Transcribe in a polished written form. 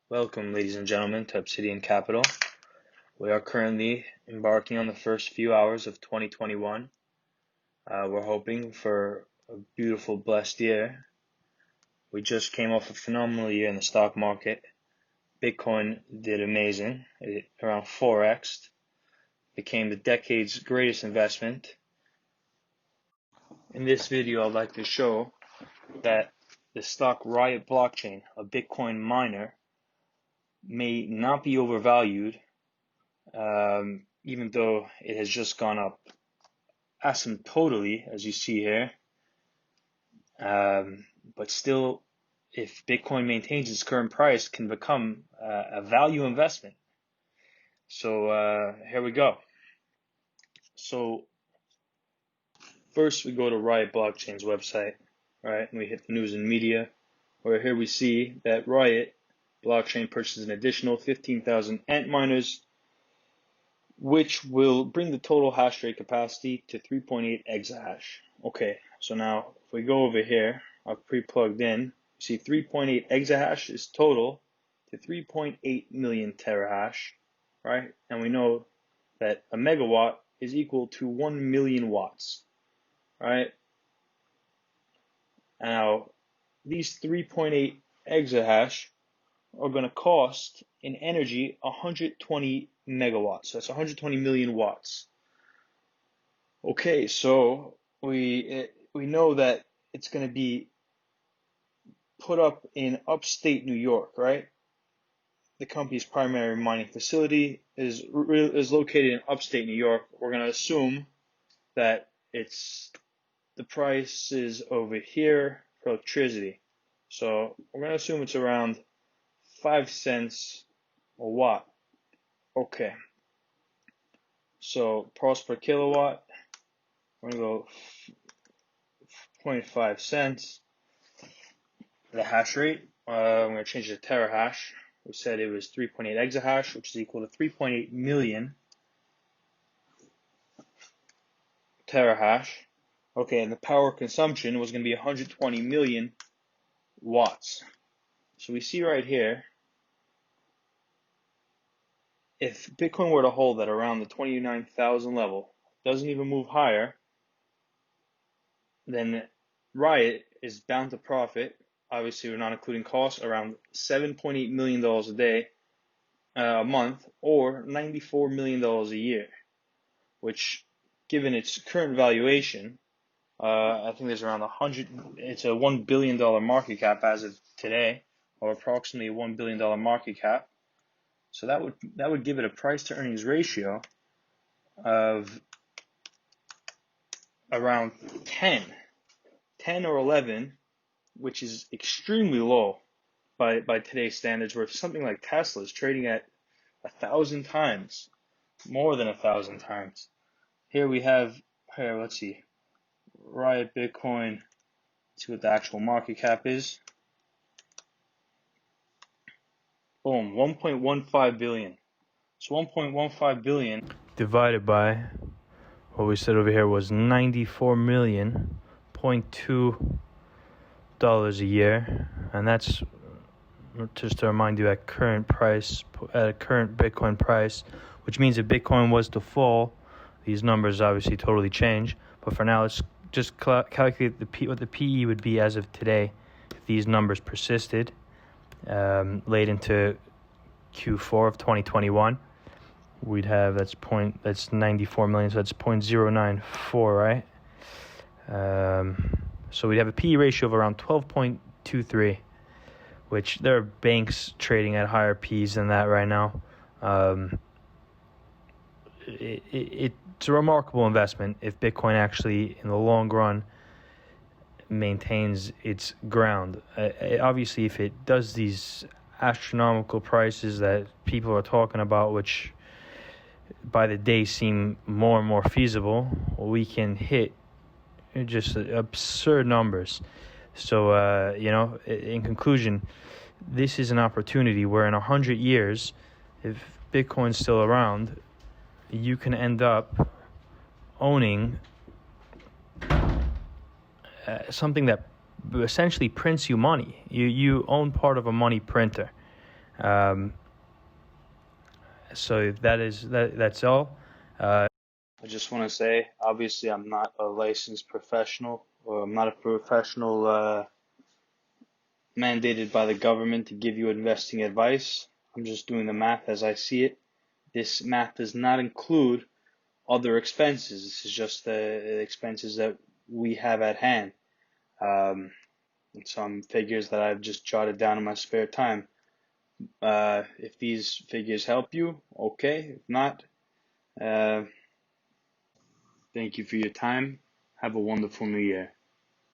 Welcome, ladies and gentlemen, to Obsidian Capital. We are currently embarking on the first few hours of 2021. We're hoping for a beautiful, blessed year. We just came off a phenomenal year in the stock market. Bitcoin did amazing. It around 4x'd, became the decade's greatest investment. In this video, I'd like to show that the stock Riot blockchain, a Bitcoin miner, may not be overvalued, even though it has just gone up asymptotically, as you see here. But still, if Bitcoin maintains its current price, can become a value investment. So here we go. So first we go to Riot Blockchain's website, right? And we hit the news and media, where here we see that Riot Blockchain purchases an additional 15,000 Antminers, which will bring the total hash rate capacity to 3.8 exahash. Okay, so now if we go over here, I've pre-plugged in, you see 3.8 exahash is total to 3.8 million terahash, right? And we know that a megawatt is equal to 1 million watts, right? Now, these 3.8 exahash are going to cost in energy 120 megawatts. So that's 120 million watts. Okay, so we know that it's going to be put up in upstate New York, right? The company's primary mining facility is located in upstate New York. We're going to assume that the price is over here for electricity. So we're going to assume it's around 5 cents a watt. Okay. So price per kilowatt, we're going to go 0.5 cents. The hash rate, I'm going to change it to terahash. We said it was 3.8 exahash, which is equal to 3.8 million terahash. Okay, and the power consumption was going to be 120 million watts. So we see right here, if Bitcoin were to hold at around the 29,000 level, doesn't even move higher, then Riot is bound to profit. Obviously, we're not including costs, around $7.8 million a day, a month, or $94 million a year, which, given its current valuation, I think there's around it's a $1 billion market cap as of today, or approximately a $1 billion market cap. So that would give it a price to earnings ratio of around 10 or 11, which is extremely low by today's standards, where something like Tesla is trading at 1,000 times, more than 1,000 times. Here we have, let's see, Riot Bitcoin. Let's see what the actual market cap is. Boom, 1.15 billion. So 1.15 billion divided by what we said over here was 94.2 million a year, and that's just to remind you at current Bitcoin price, which means if Bitcoin was to fall, these numbers obviously totally change. But for now, let's just calculate what the PE would be as of today if these numbers persisted late into Q4 of 2021. We'd have that's 94 million, so that's 0.094, right? So we'd have a PE ratio of around 12.23, which there are banks trading at higher PEs than that right now. It's a remarkable investment if Bitcoin actually, in the long run, maintains its ground. Obviously, if it does these astronomical prices that people are talking about, which by the day seem more and more feasible, we can hit just absurd numbers. So, in conclusion, this is an opportunity where in 100 years, if Bitcoin's still around, you can end up owning something that essentially prints you money. You own part of a money printer. So that's all. I just want to say, obviously, I'm not a licensed professional, or I'm not a professional mandated by the government to give you investing advice. I'm just doing the math as I see it. This math does not include other expenses. This is just the expenses that we have at hand. Some figures that I've just jotted down in my spare time. If these figures help you, okay. If not, uh, thank you for your time. Have a wonderful new year.